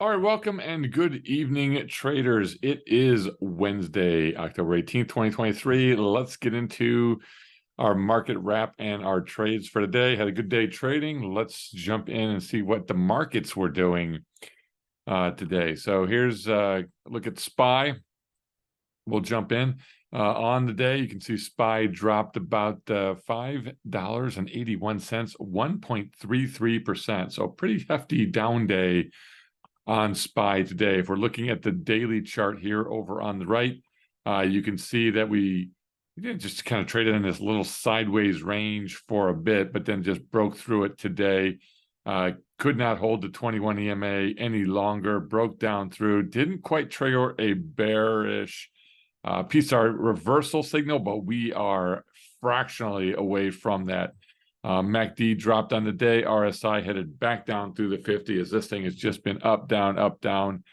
All right, welcome and good evening, traders. It is Wednesday, October 18th, 2023. Let's get into our market wrap and our trades for today. Had a good day trading. Let's jump in and see what the markets were doing today. So here's a look at SPY. We'll jump in. On the day, you can see SPY dropped about $5.81, 1.33%. So a pretty hefty down day on SPY today. If we're looking at the daily chart here over on the right, you can see that we just kind of traded in this little sideways range for a bit, but then just broke through it today. Could not hold the 21 EMA any longer, broke down through, didn't quite trigger a bearish PSR reversal signal, but we are fractionally away from that. MACD dropped on the day. RSI headed back down through the 50 as this thing has just been up, down,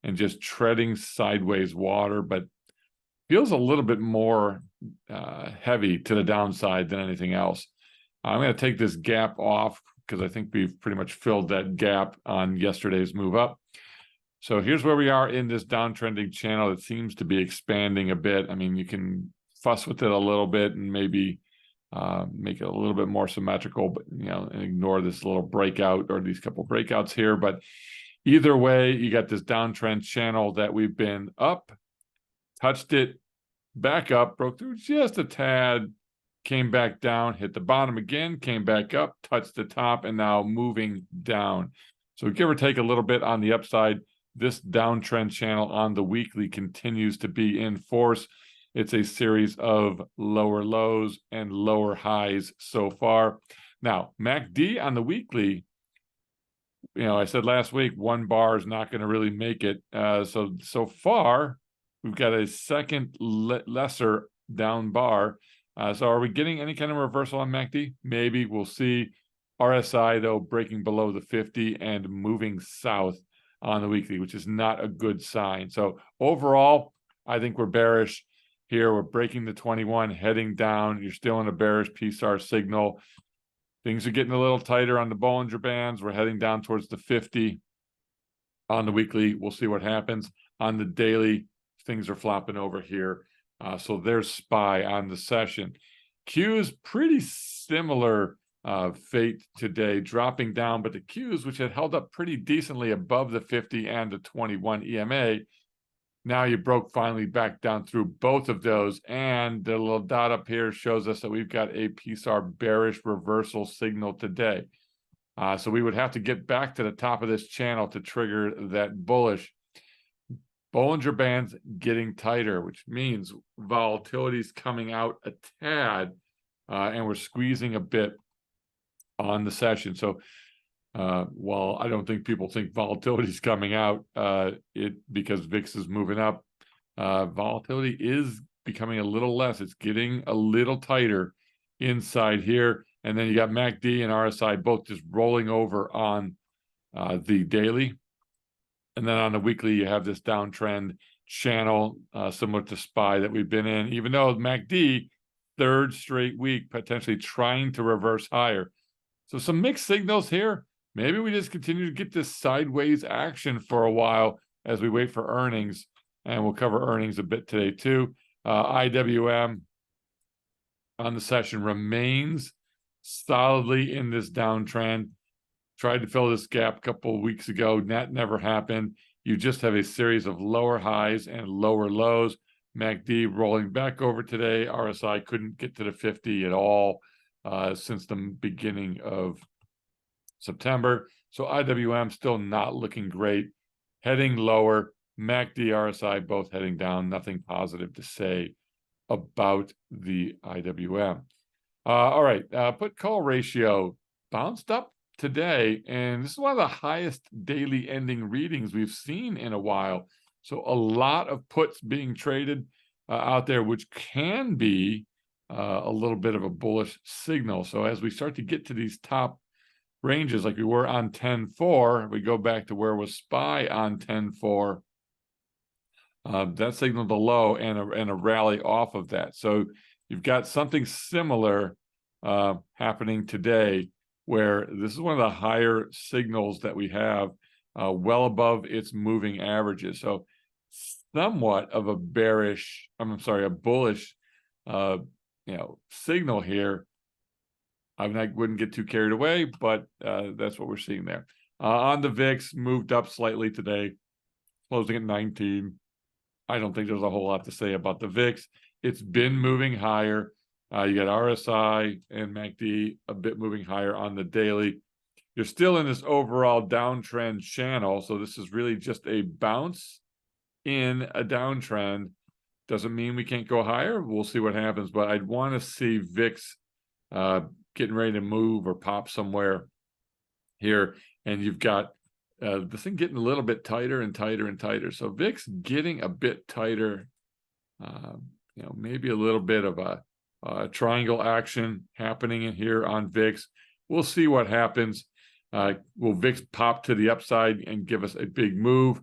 and just treading sideways water, but feels a little bit more heavy to the downside than anything else. I'm going to take this gap off because I think we've pretty much filled that gap on yesterday's move up. So here's where we are in this downtrending channel. It seems to be expanding a bit. I mean, you can fuss with it a little bit and maybe make it a little bit more symmetrical, but and ignore this little breakout or these couple breakouts here. But either way, you got this downtrend channel that we've been up, touched it, back up, broke through just a tad, came back down, hit the bottom again, came back up, touched the top, and now moving down. So give or take a little bit on the upside. This downtrend channel on the weekly continues to be in force. It's a series of lower lows and lower highs so far. Now, MACD on the weekly, I said last week, one bar is not going to really make it. So far, we've got a second lesser down bar. So are we getting any kind of reversal on MACD? Maybe. We'll see. RSI, though, breaking below the 50 and moving south on the weekly, which is not a good sign. So overall, I think we're bearish. Here, we're breaking the 21, heading down. You're still in a bearish PSR signal. Things are getting a little tighter on the Bollinger Bands. We're heading down towards the 50 on the weekly. We'll see what happens. On the daily, things are flopping over here. So there's SPY on the session. Q's pretty similar fate today, dropping down, but the Q's, which had held up pretty decently above the 50 and the 21 EMA, now you broke finally back down through both of those, and the little dot up here shows us that we've got a PSR bearish reversal signal today. So we would have to get back to the top of this channel to trigger that bullish. Bollinger Bands getting tighter, which means volatility is coming out a tad, and we're squeezing a bit on the session. So while I don't think people think volatility is coming out, because VIX is moving up, volatility is becoming a little less. It's getting a little tighter inside here. And then you got MACD and RSI both just rolling over on the daily. And then on the weekly, you have this downtrend channel similar to SPY that we've been in, even though MACD, third straight week, potentially trying to reverse higher. So some mixed signals here. Maybe we just continue to get this sideways action for a while as we wait for earnings, and we'll cover earnings a bit today too. IWM on the session remains solidly in this downtrend. Tried to fill this gap a couple of weeks ago. That never happened. You just have a series of lower highs and lower lows. MACD rolling back over today. RSI couldn't get to the 50 at all since the beginning of September. So IWM still not looking great. Heading lower. MACD, RSI both heading down. Nothing positive to say about the IWM. All right. Put call ratio bounced up today, and this is one of the highest daily ending readings we've seen in a while. So a lot of puts being traded out there, which can be a little bit of a bullish signal. So as we start to get to these top ranges, like we were on 10.4, we go back to where was SPY on 10.4. That signaled a low and a rally off of that. So you've got something similar happening today, where this is one of the higher signals that we have well above its moving averages. So somewhat of a bullish, signal here. I wouldn't get too carried away, but that's what we're seeing there. On the VIX, moved up slightly today, closing at 19. I don't think there's a whole lot to say about the VIX. It's been moving higher. You got RSI and MACD a bit moving higher on the daily. You're still in this overall downtrend channel, so this is really just a bounce in a downtrend. Doesn't mean we can't go higher. We'll see what happens, but I'd want to see VIX getting ready to move or pop somewhere here, and you've got this thing getting a little bit tighter and tighter and tighter. So VIX getting a bit tighter, maybe a little bit of a triangle action happening in here on VIX. We'll see what happens. Will VIX pop to the upside and give us a big move?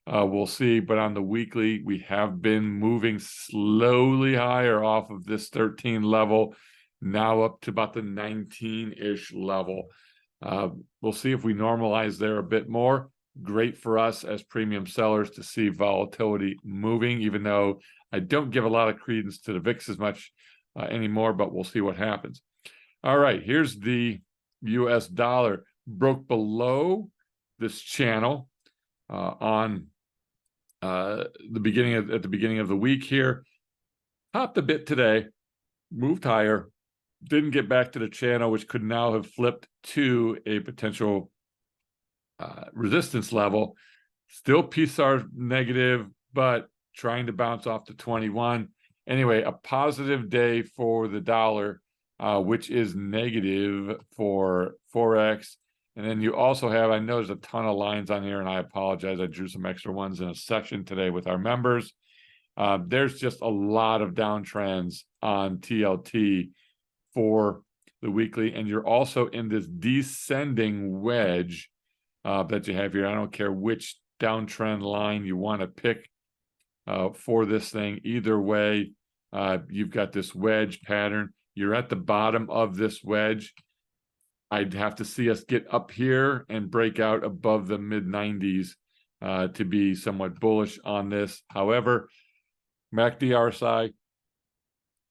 We'll see. But on the weekly, we have been moving slowly higher off of this 13 level, now up to about the 19-ish level. We'll see if we normalize there a bit more. Great for us as premium sellers to see volatility moving, even though I don't give a lot of credence to the VIX as much anymore, but we'll see what happens. All right, here's the US dollar. Broke below this channel on at the beginning of the week here. Hopped a bit today, moved higher, didn't get back to the channel, which could now have flipped to a potential resistance level. Still PSAR negative, but trying to bounce off to 21. Anyway, a positive day for the dollar, which is negative for Forex. And then you also have, I know there's a ton of lines on here, and I apologize. I drew some extra ones in a section today with our members. There's just a lot of downtrends on TLT for the weekly, and you're also in this descending wedge that you have here. I don't care which downtrend line you want to pick for this thing. Either way, you've got this wedge pattern. You're at the bottom of this wedge. I'd have to see us get up here and break out above the mid-90s to be somewhat bullish on this. However, MACD RSI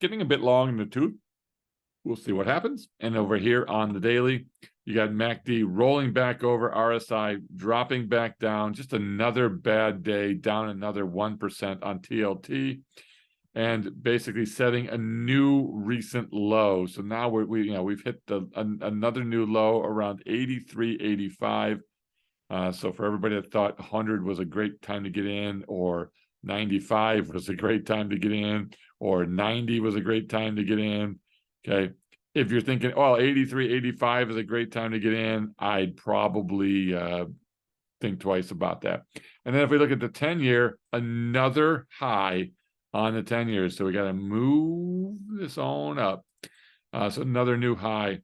getting a bit long in the tooth. We'll see what happens. And over here on the daily, you got MACD rolling back over, RSI dropping back down. Just another bad day, down another 1% on TLT, and basically setting a new recent low. So now we've hit another new low around 83.85. So for everybody that thought 100 was a great time to get in, or 95 was a great time to get in, or 90 was a great time to get in. Okay. If you're thinking, 83, 85 is a great time to get in, I'd probably think twice about that. And then if we look at the 10-year, another high on the 10 years. So we got to move this on up. So another new high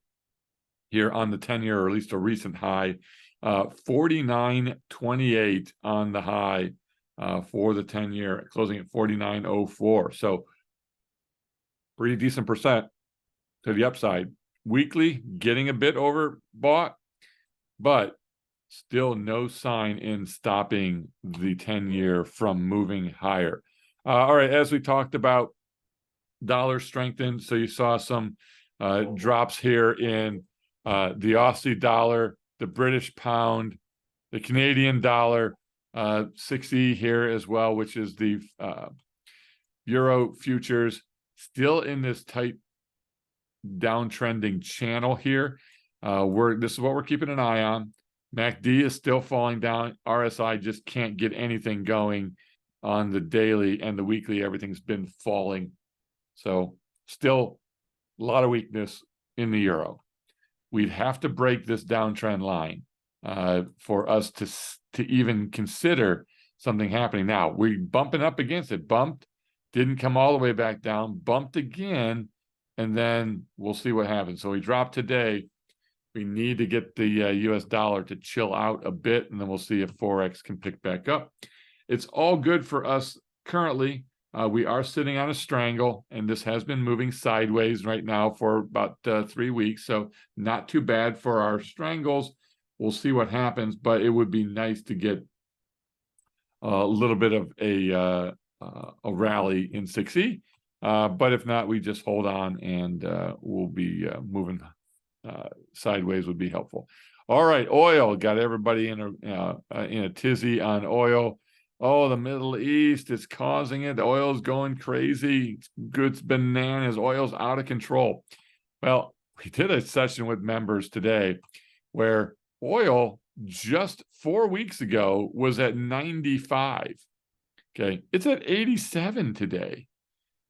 here on the 10-year, or at least a recent high, 49.28 on the high for the 10-year, closing at 49.04. So pretty decent percent to the upside. Weekly getting a bit overbought, but still no sign in stopping the 10-year from moving higher. All right, as we talked about, dollar strengthened. So you saw some drops here in the Aussie dollar, the British pound, the Canadian dollar, 60 here as well, which is the Euro futures, still in this tight downtrending channel here. This is what we're keeping an eye on. MACD is still falling down. RSI just can't get anything going on the daily, and the weekly, everything's been falling. So still a lot of weakness in the euro. We'd have to break this downtrend line for us to even consider something happening. Now, we're bumping up against it. Bumped, didn't come all the way back down, bumped again, and then we'll see what happens. So we dropped today. We need to get the US dollar to chill out a bit, and then we'll see if Forex can pick back up. It's all good for us currently. We are sitting on a strangle, and this has been moving sideways right now for about 3 weeks. So not too bad for our strangles, We'll see what happens, but it would be nice to get a little bit of a rally in 6E. But if not, we just hold on and we'll be moving sideways would be helpful. All right, oil got everybody in a tizzy on oil. Oh, the Middle East is causing it. The oil's going crazy. It's bananas. Oil's out of control. Well, we did a session with members today where oil just 4 weeks ago was at 95. Okay, it's at 87 today.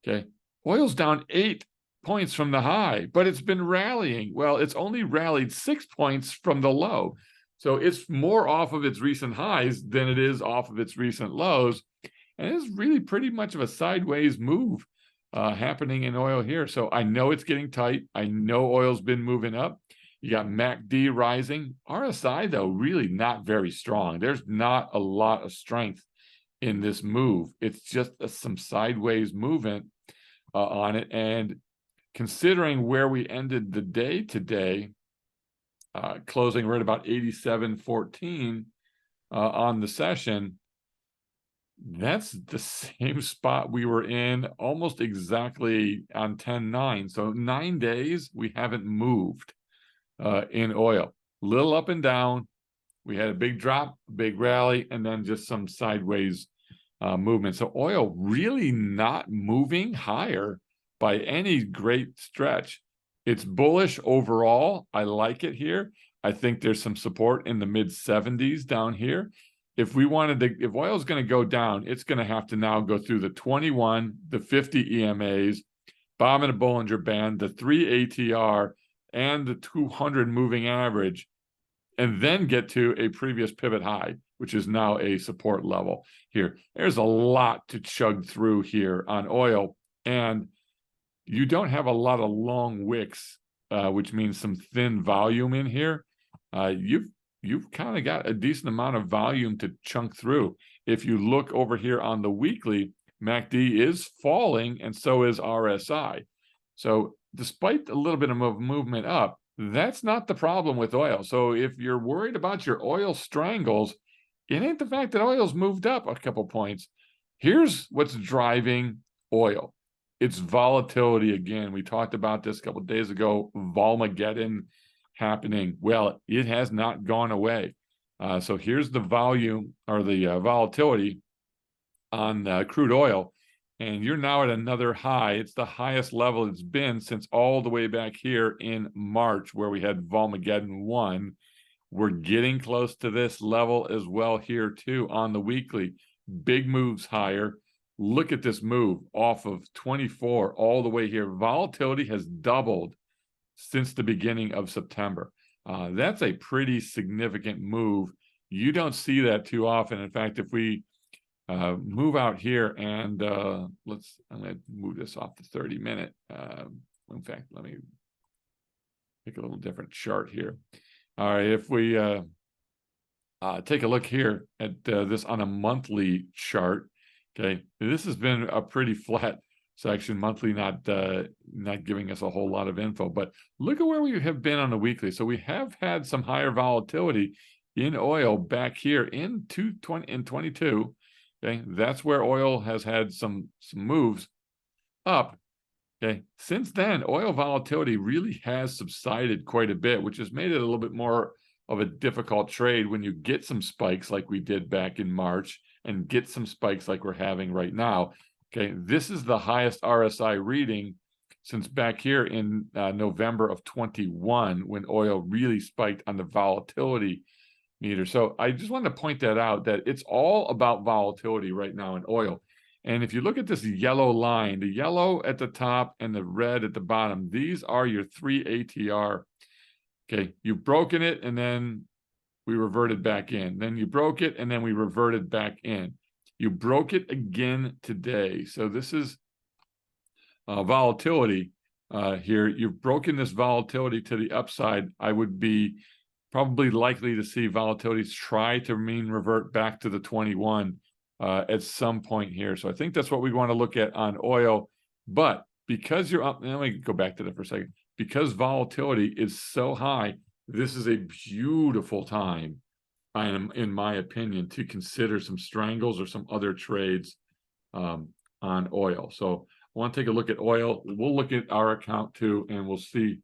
Okay, oil's down 8 points from the high, but it's been rallying. Well, it's only rallied 6 points from the low. So it's more off of its recent highs than it is off of its recent lows. And it's really pretty much of a sideways move happening in oil here. So I know it's getting tight. I know oil's been moving up. You got MACD rising. RSI, though, really not very strong. There's not a lot of strength in this move. It's just some sideways movement on it. And considering where we ended the day today, closing right about 87.14 on the session, that's the same spot we were in almost exactly on 10-9. So 9 days, we haven't moved in oil. Little up and down. We had a big drop, big rally, and then just some sideways movement. So oil really not moving higher by any great stretch. It's bullish overall. I like it here. I think there's some support in the mid 70s down here. If oil is going to go down, it's going to have to now go through the 21, the 50 EMAs, bottom of the Bollinger Band, the 3 ATR, and the 200 moving average, and then get to a previous pivot high, which is now a support level here. There's a lot to chug through here on oil, and you don't have a lot of long wicks, which means some thin volume in here. You've kind of got a decent amount of volume to chunk through. If you look over here on the weekly, MACD is falling, and so is RSI. So despite a little bit of movement up, that's not the problem with oil. So if you're worried about your oil strangles, it ain't the fact that oil's moved up a couple points. Here's what's driving oil. It's volatility again. We talked about this a couple of days ago, Volmageddon happening. Well, it has not gone away. So here's the volume or the volatility on crude oil. And you're now at another high. It's the highest level it's been since all the way back here in March, where we had Volmageddon 1. We're getting close to this level as well here too on the weekly. Big moves higher. Look at this move off of 24 all the way here. Volatility has doubled since the beginning of September. That's a pretty significant move. You don't see that too often. In fact, if we move out here and I'm going to move this off the 30-minute. In fact, let me pick a little different chart here. All right, if we take a look here at this on a monthly chart, okay, this has been a pretty flat section. Monthly not giving us a whole lot of info, but look at where we have been on the weekly. So we have had some higher volatility in oil back here in 22. Okay, that's where oil has had some moves up. Okay, since then, oil volatility really has subsided quite a bit, which has made it a little bit more of a difficult trade when you get some spikes like we did back in March and get some spikes like we're having right now. Okay, this is the highest RSI reading since back here in November of 21 when oil really spiked on the volatility meter. So I just wanted to point that out, that it's all about volatility right now in oil. And if you look at this yellow line, the yellow at the top and the red at the bottom, these are your 3 ATR. Okay, you've broken it and then we reverted back in. Then you broke it and then we reverted back in. You broke it again today. So this is volatility here. You've broken this volatility to the upside. I would be probably likely to see volatility try to revert back to the 21 at some point here. So I think that's what we want to look at on oil. But because you're up, let me go back to that for a second. Because volatility is so high, this is a beautiful time, in my opinion, to consider some strangles or some other trades on oil. So I want to take a look at oil. We'll look at our account too, and we'll see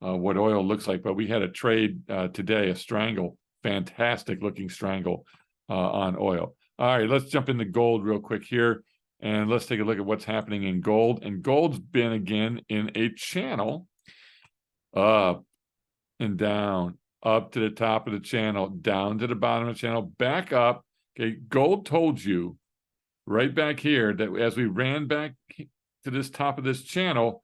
what oil looks like. But we had a trade today, a strangle, fantastic looking strangle on oil. All right, let's jump into gold real quick here, and let's take a look at what's happening in gold. And gold's been again in a channel up and down, up to the top of the channel, down to the bottom of the channel, back up. Okay, gold told you right back here that as we ran back to this top of this channel,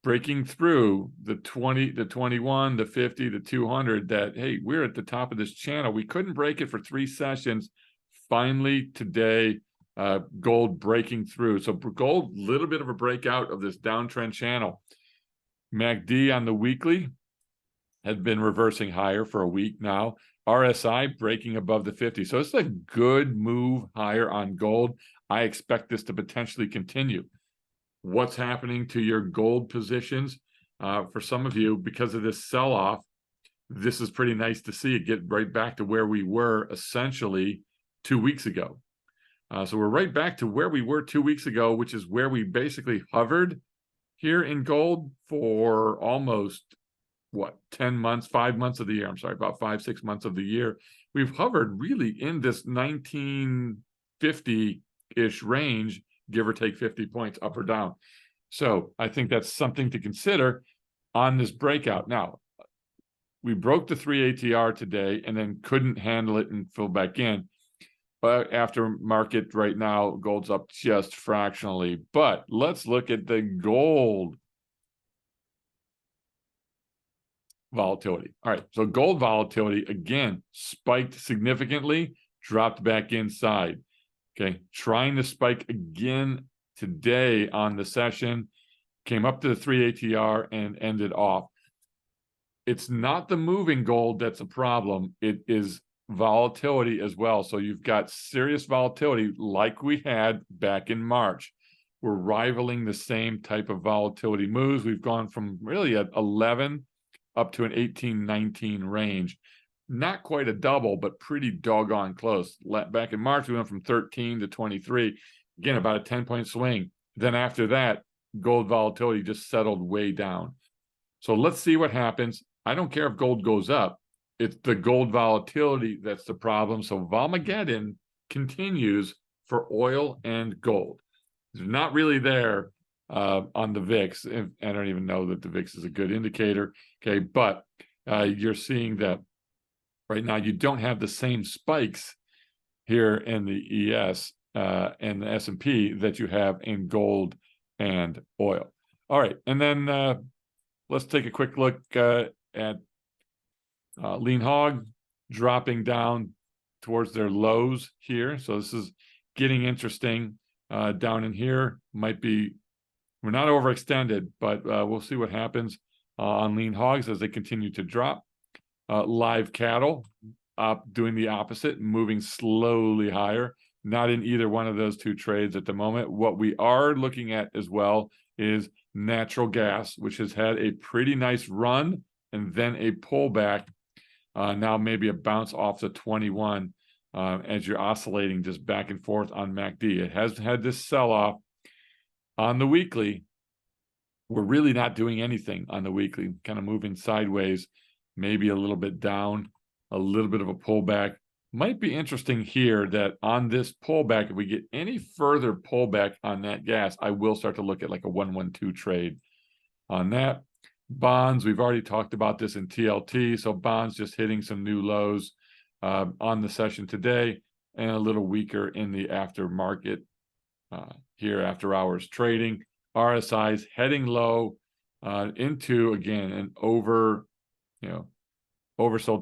breaking through the 20, the 21, the 50, the 200, that, hey, we're at the top of this channel. We couldn't break it for 3 sessions. Finally, today, gold breaking through. So gold, little bit of a breakout of this downtrend channel. MACD on the weekly had been reversing higher for a week now. RSI breaking above the 50. So it's a good move higher on gold. I expect this to potentially continue. What's happening to your gold positions? For some of you, because of this sell-off, this is pretty nice to see it get right back to where we were essentially 2 weeks ago. So we're right back to where we were 2 weeks ago, which is where we basically hovered here in gold for almost, 10 months, 5 months of the year. I'm sorry, about 5-6 months of the year. We've hovered really in this 1950-ish range, give or take 50 points up or down. So I think that's something to consider on this breakout. Now, we broke the 3 ATR today and then couldn't handle it and fill back in. But after market right now, gold's up just fractionally. But let's look at the gold volatility. All right, so gold volatility, again, spiked significantly, dropped back inside. Okay, trying to spike again today on the session, came up to the 3 ATR and ended off. It's not the moving gold that's a problem. It is volatility as well. So you've got serious volatility like we had back in March. We're rivaling the same type of volatility moves. We've gone from really at 11 up to an 18, 19 range. Not quite a double, but pretty doggone close. Back in March, we went from 13 to 23. Again, about a 10-point swing. Then after that, gold volatility just settled way down. So let's see what happens. I don't care if gold goes up. It's the gold volatility that's the problem. So Volmageddon continues for oil and gold. It's not really there on the VIX. I don't even know that the VIX is a good indicator. Okay, but you're seeing that right now you don't have the same spikes here in the ES and the S&P that you have in gold and oil. All right, and then let's take a quick look at lean hog dropping down towards their lows here. So this is getting interesting down in here. Might be, we're not overextended, but we'll see what happens on lean hogs as they continue to drop. Live cattle doing the opposite, moving slowly higher. Not in either one of those two trades at the moment. What we are looking at as well is natural gas, which has had a pretty nice run and then a pullback. Now maybe a bounce off the 21 as you're oscillating just back and forth on MACD. It has had this sell-off on the weekly. We're really not doing anything on the weekly, kind of moving sideways, maybe a little bit down, a little bit of a pullback. Might be interesting here that on this pullback, if we get any further pullback on that gas, I will start to look at like a 1-1-2 trade on that. Bonds, we've already talked about this in TLT. So bonds just hitting some new lows on the session today and a little weaker in the aftermarket here after hours trading. RSI's heading low into, again, an oversold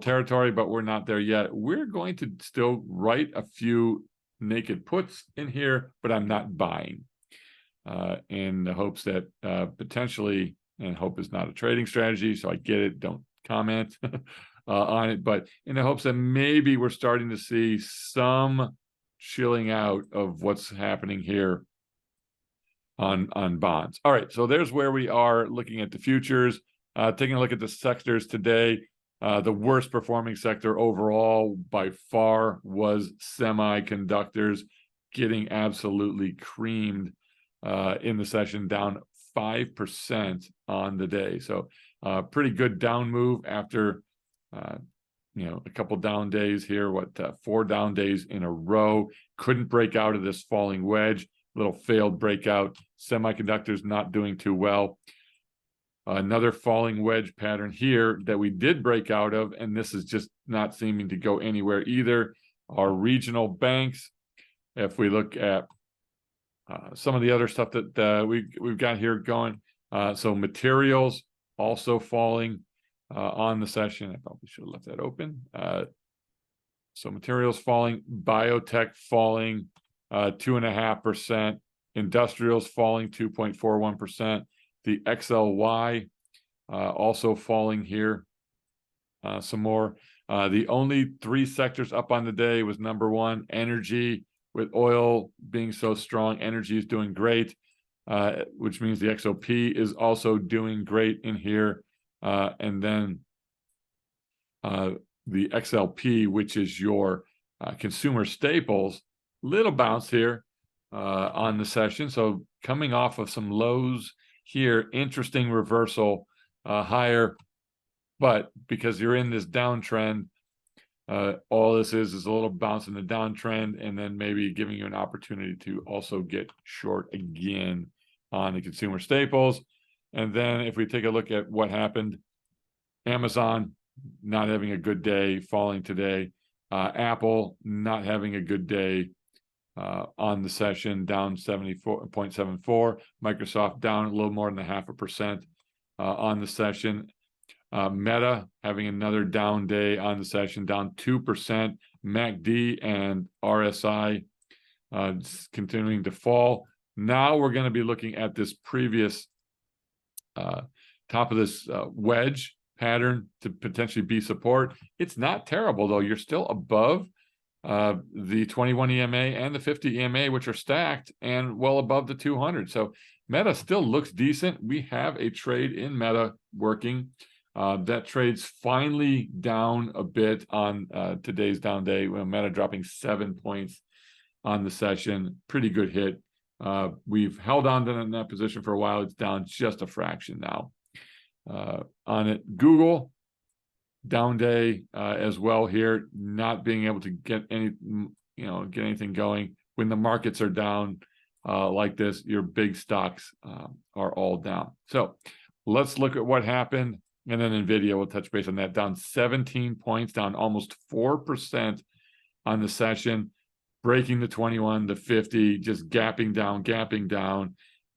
territory, but we're not there yet. We're going to still write a few naked puts in here, but I'm not buying in the hopes that potentially, and hope is not a trading strategy, so I get it, don't comment on it, but in the hopes that maybe we're starting to see some chilling out of what's happening here on bonds. All right, so there's where we are looking at the futures. Taking a look at the sectors today. The worst performing sector overall by far was semiconductors, getting absolutely creamed in the session, down 5% on the day. So pretty good down move after a couple down days here. 4 down days in a row. Couldn't break out of this falling wedge. Little failed breakout. Semiconductors not doing too well. Another falling wedge pattern here that we did break out of, and this is just not seeming to go anywhere either. Our regional banks, if we look at some of the other stuff that we've got here going, so materials also falling on the session. I probably should have left that open. So materials falling, biotech falling 2.5%, industrials falling 2.41%. The XLY also falling here some more. The only 3 sectors up on the day was number 1, energy. With oil being so strong, energy is doing great, which means the XOP is also doing great in here. And then the XLP, which is your consumer staples, little bounce here on the session. So coming off of some lows here, interesting reversal higher, but because you're in this downtrend, all this is a little bounce in the downtrend, and then maybe giving you an opportunity to also get short again on the consumer staples. And then if we take a look at what happened, Amazon not having a good day, falling today. Apple not having a good day on the session, down 74.74. Microsoft down a little more than 0.5% on the session. Meta having another down day on the session, down 2%. MACD and RSI continuing to fall. Now we're going to be looking at this previous top of this wedge pattern to potentially be support. It's not terrible, though. You're still above the 21 EMA and the 50 EMA, which are stacked, and well above the 200. So Meta still looks decent. We have a trade in Meta working. That trade's finally down a bit on today's down day. Meta dropping 7 points on the session. Pretty good hit. We've held on to that position for a while. It's down just a fraction now. On it, Google down day as well here, not being able to get anything going when the markets are down like this. Your big stocks are all down. So let's look at what happened, and then NVIDIA will touch base on that. Down 17 points, down almost 4% on the session, breaking the 21, the 50, just gapping down.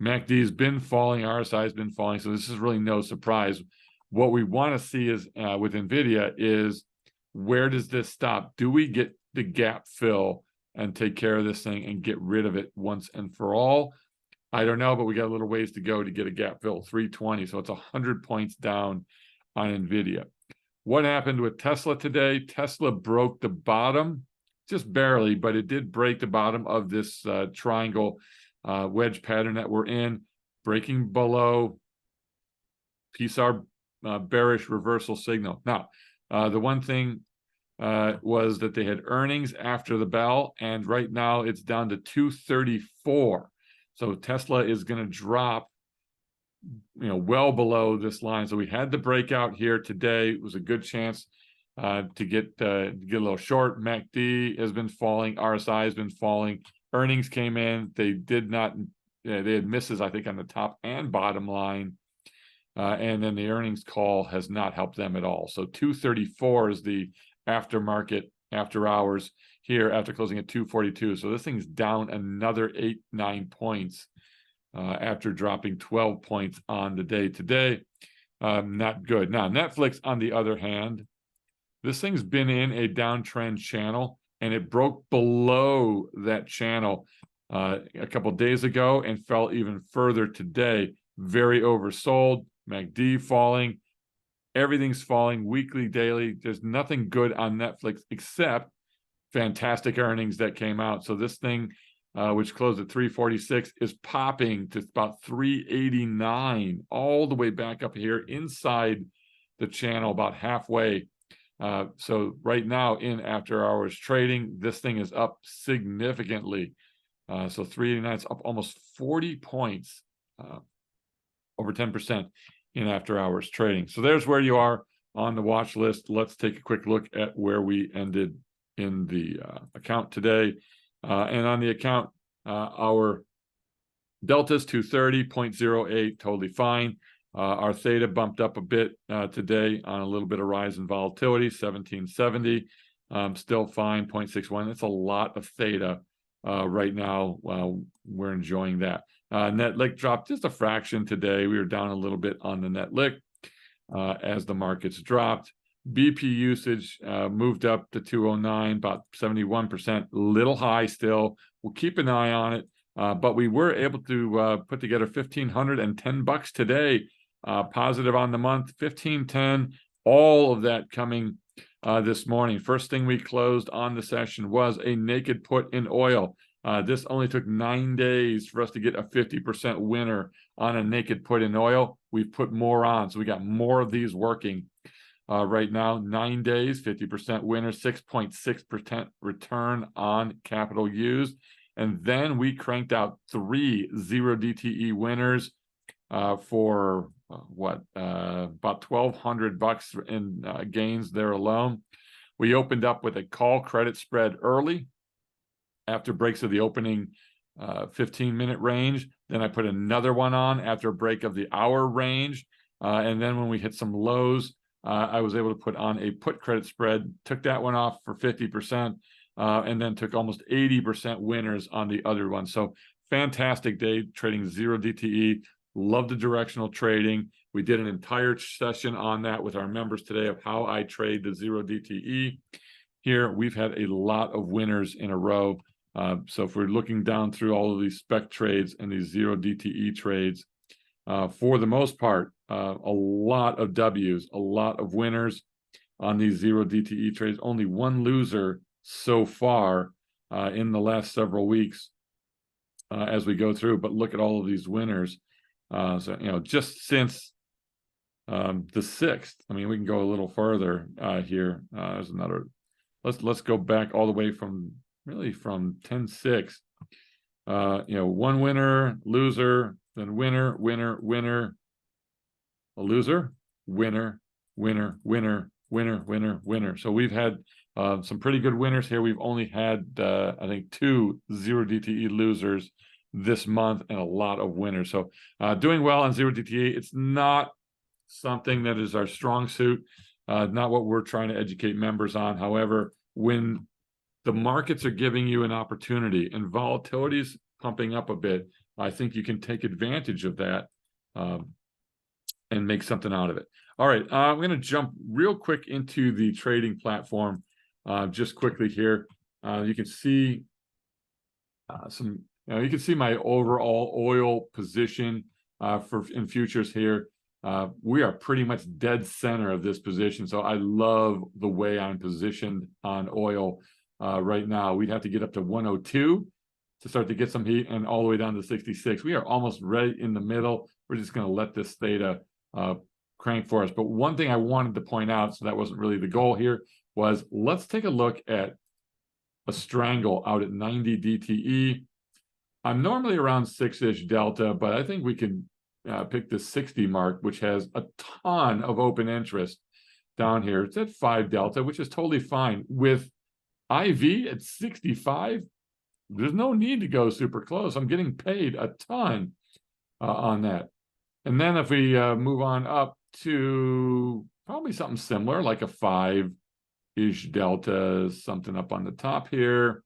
MACD has been falling, RSI has been falling, so this is really no surprise. What we want to see is with NVIDIA is, where does this stop? Do we get the gap fill and take care of this thing and get rid of it once and for all? I don't know, but we got a little ways to go to get a gap fill, 320, so it's 100 points down on NVIDIA. What happened with Tesla today? Tesla broke the bottom, just barely, but it did break the bottom of this triangle wedge pattern that we're in, breaking below PSAR bearish reversal signal. Now, the one thing was that they had earnings after the bell, and right now it's down to 234. So Tesla is going to drop, well below this line. So we had the breakout here today. It was a good chance to get a little short. MACD has been falling. RSI has been falling. Earnings came in. They did not. They had misses, I think, on the top and bottom line. And then the earnings call has not helped them at all. So 234 is the aftermarket after hours here after closing at 242. So this thing's down another 8-9 points after dropping 12 points on the day today. Not good. Now, Netflix, on the other hand, this thing's been in a downtrend channel, and it broke below that channel a couple days ago and fell even further today. Very oversold. MACD falling. Everything's falling weekly, daily. There's nothing good on Netflix except fantastic earnings that came out. So this thing, which closed at 346, is popping to about 389, all the way back up here inside the channel about halfway. So right now in after hours trading, this thing is up significantly. So 389 is up almost 40 points, over 10% in after hours trading. So there's where you are on the watch list. Let's take a quick look at where we ended in the account today. And on the account, our delta's 230.08, totally fine. Our theta bumped up a bit today on a little bit of rise in volatility, 1770. Still fine, 0.61. It's a lot of theta right now. We're enjoying that. Net lick dropped just a fraction today. We were down a little bit on the net lick as the markets dropped. BP usage moved up to 209, about 71%, little high still. We'll keep an eye on it. But we were able to put together $1,510 today, positive on the month, 1510, all of that coming this morning. First thing we closed on the session was a naked put in oil. This only took 9 days for us to get a 50% winner on a naked put in oil. We've put more on, so we got more of these working right now. 9 days, 50% winner, 6.6% return on capital used. And then we cranked out 3 0 DTE winners for about $1,200 in gains there alone. We opened up with a call credit spread early after breaks of the opening 15-minute range. Then I put another one on after a break of the hour range. And then when we hit some lows, I was able to put on a put credit spread, took that one off for 50%. And then took almost 80% winners on the other one. So fantastic day trading 0 DTE. Love the directional trading. We did an entire session on that with our members today of how I trade the 0 DTE. Here, we've had a lot of winners in a row. So if we're looking down through all of these spec trades and these 0 DTE trades, for the most part, a lot of W's, a lot of winners on these 0 DTE trades. Only one loser so far in the last several weeks as we go through, but look at all of these winners. So just since the 6th, I mean, we can go a little further here. There's another. Let's go back all the way from 10/6. One winner, loser, then winner, winner, winner, a loser, winner, winner, winner, winner, winner, winner. So we've had some pretty good winners here. We've only had, I think, 2 0 DTE losers this month and a lot of winners. So doing well on 0 DTE. It's not something that is our strong suit, not what we're trying to educate members on. However, when the markets are giving you an opportunity and volatility is pumping up a bit, I think you can take advantage of that and make something out of it. All right, I'm going to jump real quick into the trading platform. Just quickly here, you can see you can see my overall oil position in futures here. We are pretty much dead center of this position, so I love the way I'm positioned on oil right now. We'd have to get up to 102 to start to get some heat, and all the way down to 66. We are almost right in the middle. We're just going to let this theta crank for us. But one thing I wanted to point out, so that wasn't really the goal here, was let's take a look at a strangle out at 90 DTE. I'm normally around 6-ish delta, but I think we can pick the 60 mark, which has a ton of open interest down here. It's at 5 delta, which is totally fine. With IV at 65, there's no need to go super close. I'm getting paid a ton on that. And then if we move on up to probably something similar, like a 5-ish delta, something up on the top here.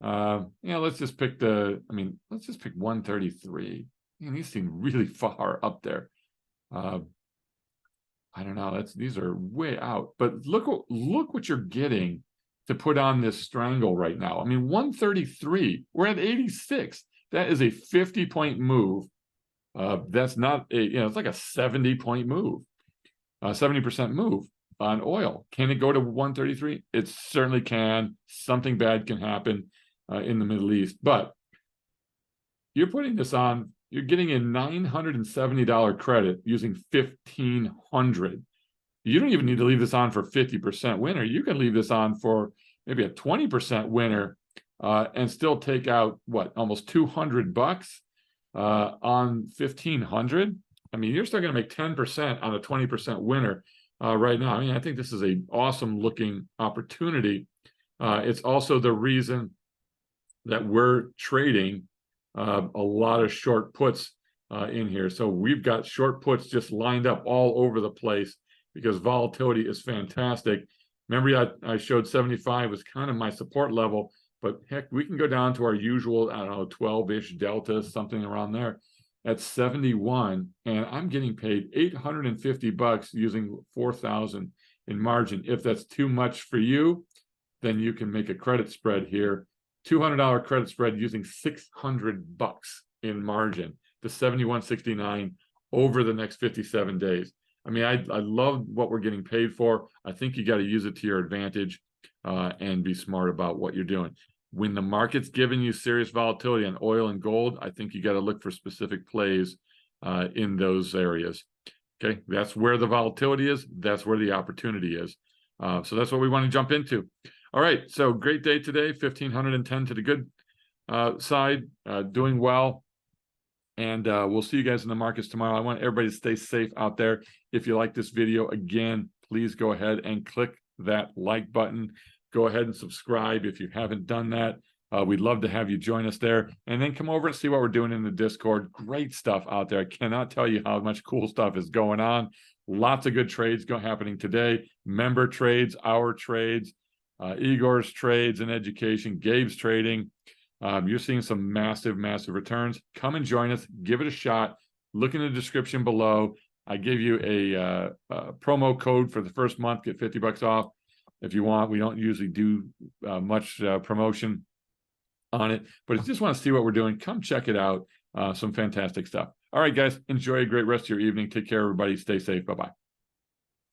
Let's just pick let's just pick 133. These seem really far up there. I don't know. These are way out. But look what you're getting to put on this strangle right now. I mean, 133. We're at 86. That is a 50-point move. That's not it's like a 70-point move, 70% move on oil. Can it go to 133? It certainly can. Something bad can happen in the Middle East, but you're putting this on. You're getting a $970 credit using 1,500. you don't even need to leave this on for 50% winner. You can leave this on for maybe a 20% winner and still take out what, almost $200 on 1,500. I mean, you're still going to make 10% on a 20% winner right now. I mean, I think this is an awesome looking opportunity. It's also the reason that we're trading a lot of short puts in here. So we've got short puts just lined up all over the place because volatility is fantastic. Remember, I showed 75 was kind of my support level, but heck, we can go down to our usual, I don't know, 12-ish delta, something around there at 71, and I'm getting paid $850 using 4,000 in margin. If that's too much for you, then you can make a credit spread here, $200 credit spread using $600 in margin to 71.69 over the next 57 days. I mean, I love what we're getting paid for. I think you got to use it to your advantage and be smart about what you're doing. When the market's giving you serious volatility on oil and gold, I think you got to look for specific plays in those areas. Okay, that's where the volatility is. That's where the opportunity is. So that's what we want to jump into. All right, so great day today, 1,510 to the good side, doing well. And we'll see you guys in the markets tomorrow. I want everybody to stay safe out there. If you like this video, again, please go ahead and click that like button. Go ahead and subscribe if you haven't done that. We'd love to have you join us there. And then come over and see what we're doing in the Discord. Great stuff out there. I cannot tell you how much cool stuff is going on. Lots of good trades happening today. Member trades, our trades, Igor's trades and education, Gabe's trading. You're seeing some massive, massive returns. Come and join us. Give it a shot. Look in the description below. I give you a promo code for the first month. Get $50 off if you want. We don't usually do much promotion on it, but if you just want to see what we're doing, come check it out. Some fantastic stuff. All right, guys. Enjoy a great rest of your evening. Take care, everybody. Stay safe. Bye-bye.